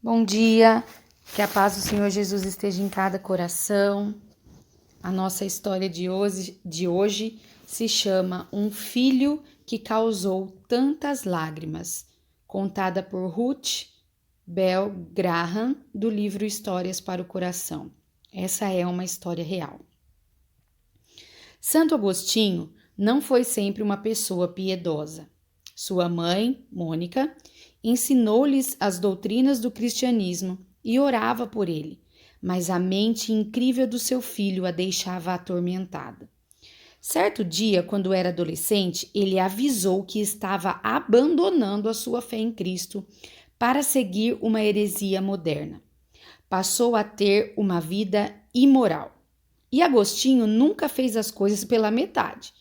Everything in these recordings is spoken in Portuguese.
Bom dia, que a paz do Senhor Jesus esteja em cada coração. A nossa história de hoje se chama Um Filho que Causou Tantas Lágrimas, contada por Ruth Bell Graham, do livro Histórias para o Coração. Essa é uma história real. Santo Agostinho não foi sempre uma pessoa piedosa. Sua mãe, Mônica, ensinou-lhes as doutrinas do cristianismo e orava por ele, mas a mente incrível do seu filho a deixava atormentada. Certo dia, quando era adolescente, ele avisou que estava abandonando a sua fé em Cristo para seguir uma heresia moderna. Passou a ter uma vida imoral. E Agostinho nunca fez as coisas pela metade.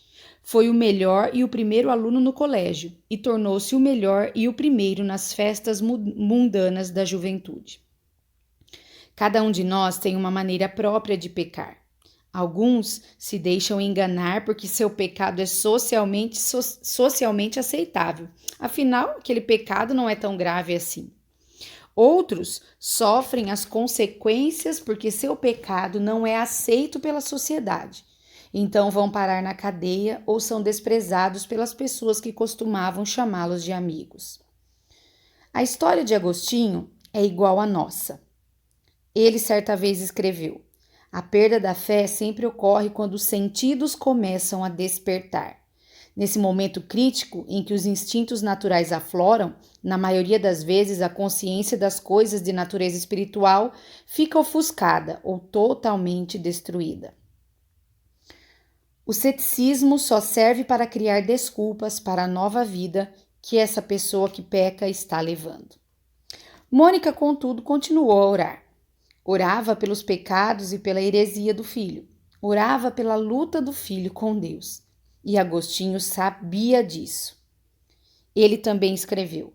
Foi o melhor e o primeiro aluno no colégio e tornou-se o melhor e o primeiro nas festas mundanas da juventude. Cada um de nós tem uma maneira própria de pecar. Alguns se deixam enganar porque seu pecado é socialmente aceitável. Afinal, aquele pecado não é tão grave assim. Outros sofrem as consequências porque seu pecado não é aceito pela sociedade. Então vão parar na cadeia ou são desprezados pelas pessoas que costumavam chamá-los de amigos. A história de Agostinho é igual à nossa. Ele certa vez escreveu: a perda da fé sempre ocorre quando os sentidos começam a despertar. Nesse momento crítico em que os instintos naturais afloram, na maioria das vezes a consciência das coisas de natureza espiritual fica ofuscada ou totalmente destruída. O ceticismo só serve para criar desculpas para a nova vida que essa pessoa que peca está levando. Mônica, contudo, continuou a orar. Orava pelos pecados e pela heresia do filho. Orava pela luta do filho com Deus. E Agostinho sabia disso. Ele também escreveu: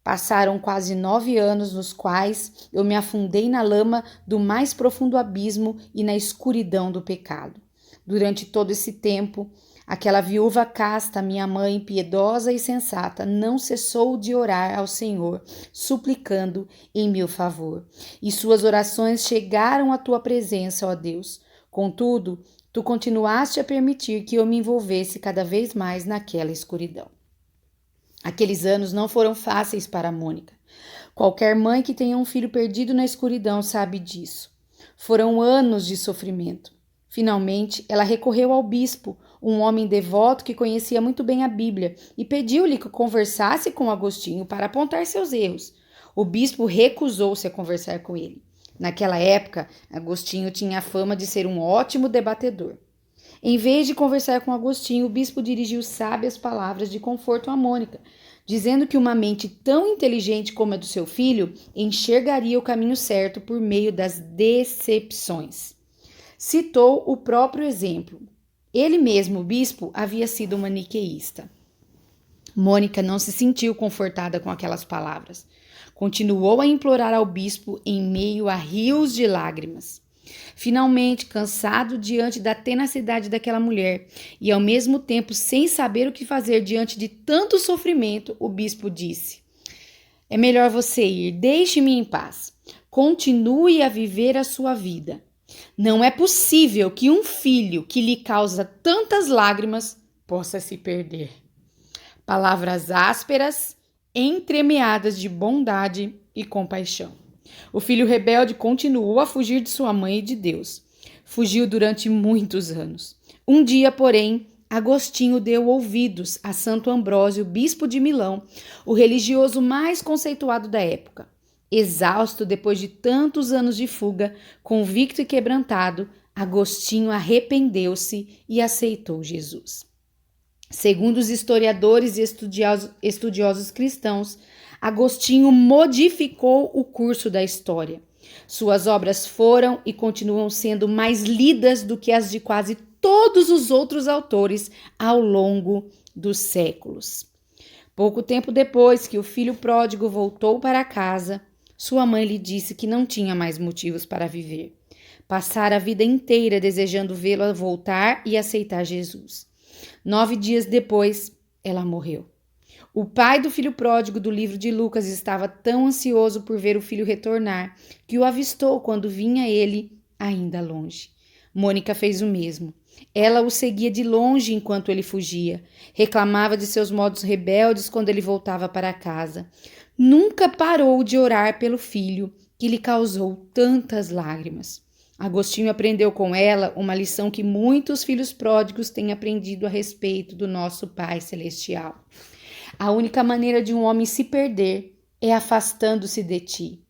passaram quase 9 anos nos quais eu me afundei na lama do mais profundo abismo e na escuridão do pecado. Durante todo esse tempo, aquela viúva casta, minha mãe piedosa e sensata, não cessou de orar ao Senhor, suplicando em meu favor. E suas orações chegaram à tua presença, ó Deus. Contudo, tu continuaste a permitir que eu me envolvesse cada vez mais naquela escuridão. Aqueles anos não foram fáceis para Mônica. Qualquer mãe que tenha um filho perdido na escuridão sabe disso. Foram anos de sofrimento. Finalmente, ela recorreu ao bispo, um homem devoto que conhecia muito bem a Bíblia, e pediu-lhe que conversasse com Agostinho para apontar seus erros. O bispo recusou-se a conversar com ele. Naquela época, Agostinho tinha a fama de ser um ótimo debatedor. Em vez de conversar com Agostinho, o bispo dirigiu sábias palavras de conforto a Mônica, dizendo que uma mente tão inteligente como a do seu filho enxergaria o caminho certo por meio das decepções. Citou o próprio exemplo. Ele mesmo, o bispo, havia sido maniqueísta. Mônica não se sentiu confortada com aquelas palavras. Continuou a implorar ao bispo em meio a rios de lágrimas. Finalmente, cansado diante da tenacidade daquela mulher e ao mesmo tempo sem saber o que fazer diante de tanto sofrimento, o bispo disse: é melhor você ir, deixe-me em paz. Continue a viver a sua vida. Não é possível que um filho que lhe causa tantas lágrimas possa se perder. Palavras ásperas, entremeadas de bondade e compaixão. O filho rebelde continuou a fugir de sua mãe e de Deus. Fugiu durante muitos anos. Um dia, porém, Agostinho deu ouvidos a Santo Ambrósio, bispo de Milão, o religioso mais conceituado da época. Exausto depois de tantos anos de fuga, convicto e quebrantado, Agostinho arrependeu-se e aceitou Jesus. Segundo os historiadores e estudiosos cristãos, Agostinho modificou o curso da história. Suas obras foram e continuam sendo mais lidas do que as de quase todos os outros autores ao longo dos séculos. Pouco tempo depois que o filho pródigo voltou para casa, sua mãe lhe disse que não tinha mais motivos para viver. Passara a vida inteira desejando vê-lo voltar e aceitar Jesus. 9 dias depois, ela morreu. O pai do filho pródigo do livro de Lucas estava tão ansioso por ver o filho retornar que o avistou quando vinha ele ainda longe. Mônica fez o mesmo. Ela o seguia de longe enquanto ele fugia. Reclamava de seus modos rebeldes quando ele voltava para casa. Nunca parou de orar pelo filho que lhe causou tantas lágrimas. Agostinho aprendeu com ela uma lição que muitos filhos pródigos têm aprendido a respeito do nosso Pai Celestial. A única maneira de um homem se perder é afastando-se de ti.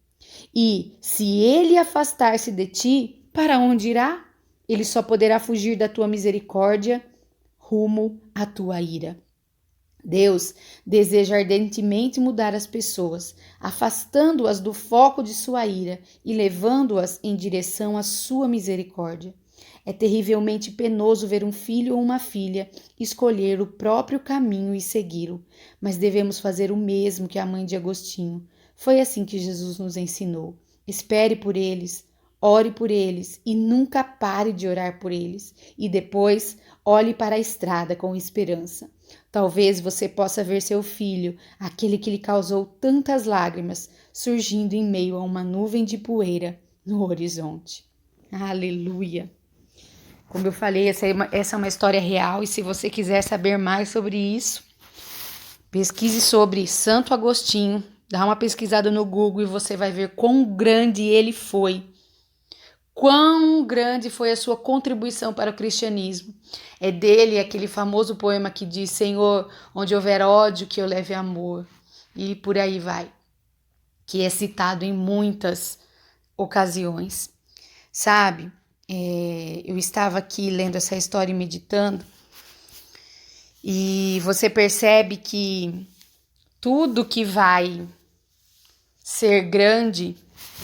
E, se ele afastar-se de ti, para onde irá? Ele só poderá fugir da tua misericórdia rumo à tua ira. Deus deseja ardentemente mudar as pessoas, afastando-as do foco de sua ira e levando-as em direção à sua misericórdia. É terrivelmente penoso ver um filho ou uma filha escolher o próprio caminho e segui-lo, mas devemos fazer o mesmo que a mãe de Agostinho. Foi assim que Jesus nos ensinou. Espere por eles, ore por eles e nunca pare de orar por eles. E depois, olhe para a estrada com esperança. Talvez você possa ver seu filho, aquele que lhe causou tantas lágrimas, surgindo em meio a uma nuvem de poeira no horizonte. Aleluia! Como eu falei, essa é uma história real e se você quiser saber mais sobre isso, pesquise sobre Santo Agostinho, dá uma pesquisada no Google e você vai ver quão grande ele foi. Quão grande foi a sua contribuição para o cristianismo. É dele aquele famoso poema que diz: Senhor, onde houver ódio, que eu leve amor. E por aí vai. Que é citado em muitas ocasiões. Sabe, eu estava aqui lendo essa história e meditando. E você percebe que tudo que vai ser grande,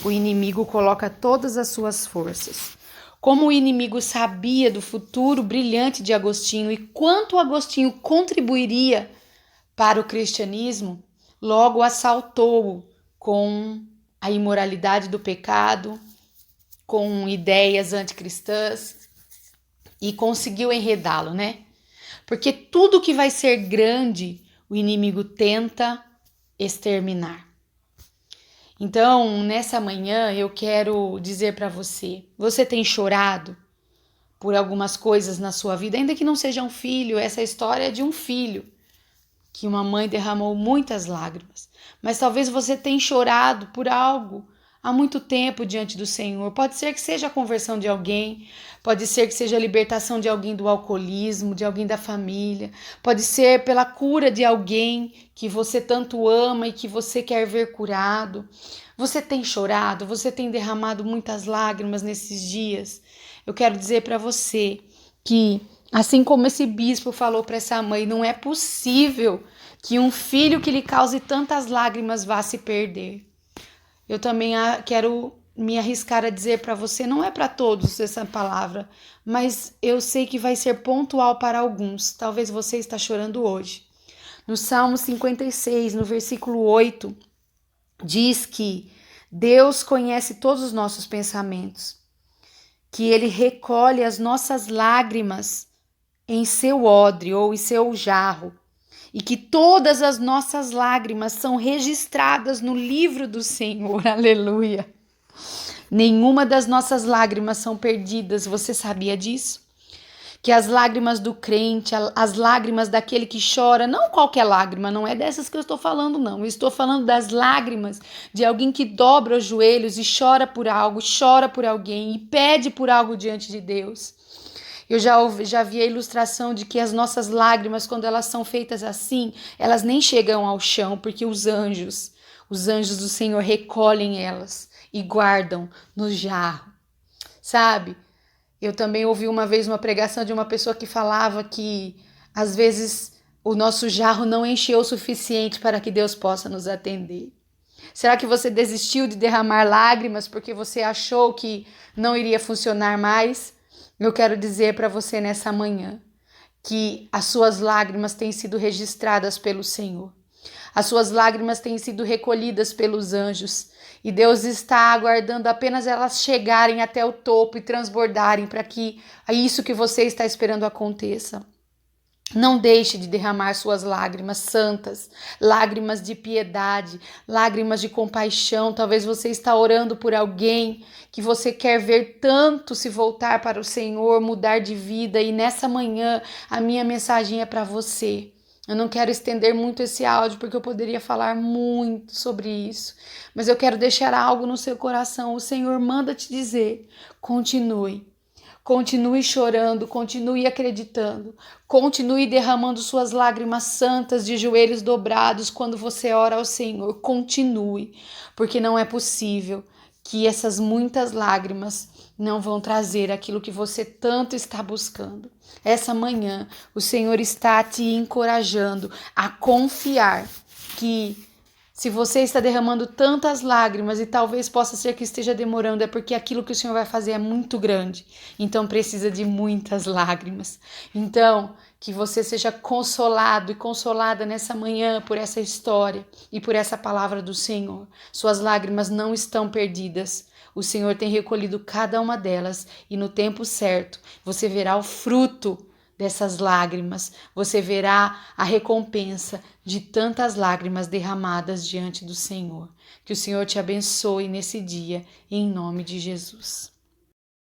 o inimigo coloca todas as suas forças. Como o inimigo sabia do futuro brilhante de Agostinho e quanto Agostinho contribuiria para o cristianismo, logo assaltou-o com a imoralidade do pecado, com ideias anticristãs e conseguiu enredá-lo, né? Porque tudo que vai ser grande, o inimigo tenta exterminar. Então, nessa manhã, eu quero dizer para você, você tem chorado por algumas coisas na sua vida, ainda que não seja um filho, essa história é de um filho, que uma mãe derramou muitas lágrimas. Mas talvez você tenha chorado por algo há muito tempo diante do Senhor. Pode ser que seja a conversão de alguém, pode ser que seja a libertação de alguém do alcoolismo, de alguém da família, pode ser pela cura de alguém que você tanto ama e que você quer ver curado. Você tem chorado, você tem derramado muitas lágrimas nesses dias. Eu quero dizer para você que, assim como esse bispo falou para essa mãe, não é possível que um filho que lhe cause tantas lágrimas vá se perder. Eu também quero me arriscar a dizer para você, não é para todos essa palavra, mas eu sei que vai ser pontual para alguns. Talvez você está chorando hoje. No Salmo 56, no versículo 8, diz que Deus conhece todos os nossos pensamentos, que Ele recolhe as nossas lágrimas em seu odre ou em seu jarro, e que todas as nossas lágrimas são registradas no livro do Senhor. Aleluia! Nenhuma das nossas lágrimas são perdidas, você sabia disso? Que as lágrimas do crente, as lágrimas daquele que chora, não qualquer lágrima, não é dessas que eu estou falando, não. Eu estou falando das lágrimas de alguém que dobra os joelhos e chora por algo, chora por alguém e pede por algo diante de Deus. Eu já vi a ilustração de que as nossas lágrimas, quando elas são feitas assim, elas nem chegam ao chão, porque os anjos do Senhor recolhem elas e guardam no jarro, sabe? Eu também ouvi uma vez uma pregação de uma pessoa que falava que, às vezes, o nosso jarro não encheu o suficiente para que Deus possa nos atender. Será que você desistiu de derramar lágrimas porque você achou que não iria funcionar mais? Eu quero dizer para você nessa manhã que as suas lágrimas têm sido registradas pelo Senhor. As suas lágrimas têm sido recolhidas pelos anjos e Deus está aguardando apenas elas chegarem até o topo e transbordarem para que isso que você está esperando aconteça. Não deixe de derramar suas lágrimas santas, lágrimas de piedade, lágrimas de compaixão. Talvez você está orando por alguém que você quer ver tanto se voltar para o Senhor, mudar de vida. E nessa manhã a minha mensagem é para você. Eu não quero estender muito esse áudio porque eu poderia falar muito sobre isso, mas eu quero deixar algo no seu coração. O Senhor manda te dizer: continue. Continue chorando, continue acreditando, continue derramando suas lágrimas santas de joelhos dobrados quando você ora ao Senhor. Continue, porque não é possível que essas muitas lágrimas não vão trazer aquilo que você tanto está buscando. Essa manhã, o Senhor está te encorajando a confiar que se você está derramando tantas lágrimas e talvez possa ser que esteja demorando, é porque aquilo que o Senhor vai fazer é muito grande. Então precisa de muitas lágrimas. Então, que você seja consolado e consolada nessa manhã por essa história e por essa palavra do Senhor. Suas lágrimas não estão perdidas. O Senhor tem recolhido cada uma delas e no tempo certo você verá o fruto dessas lágrimas, você verá a recompensa de tantas lágrimas derramadas diante do Senhor. Que o Senhor te abençoe nesse dia, em nome de Jesus.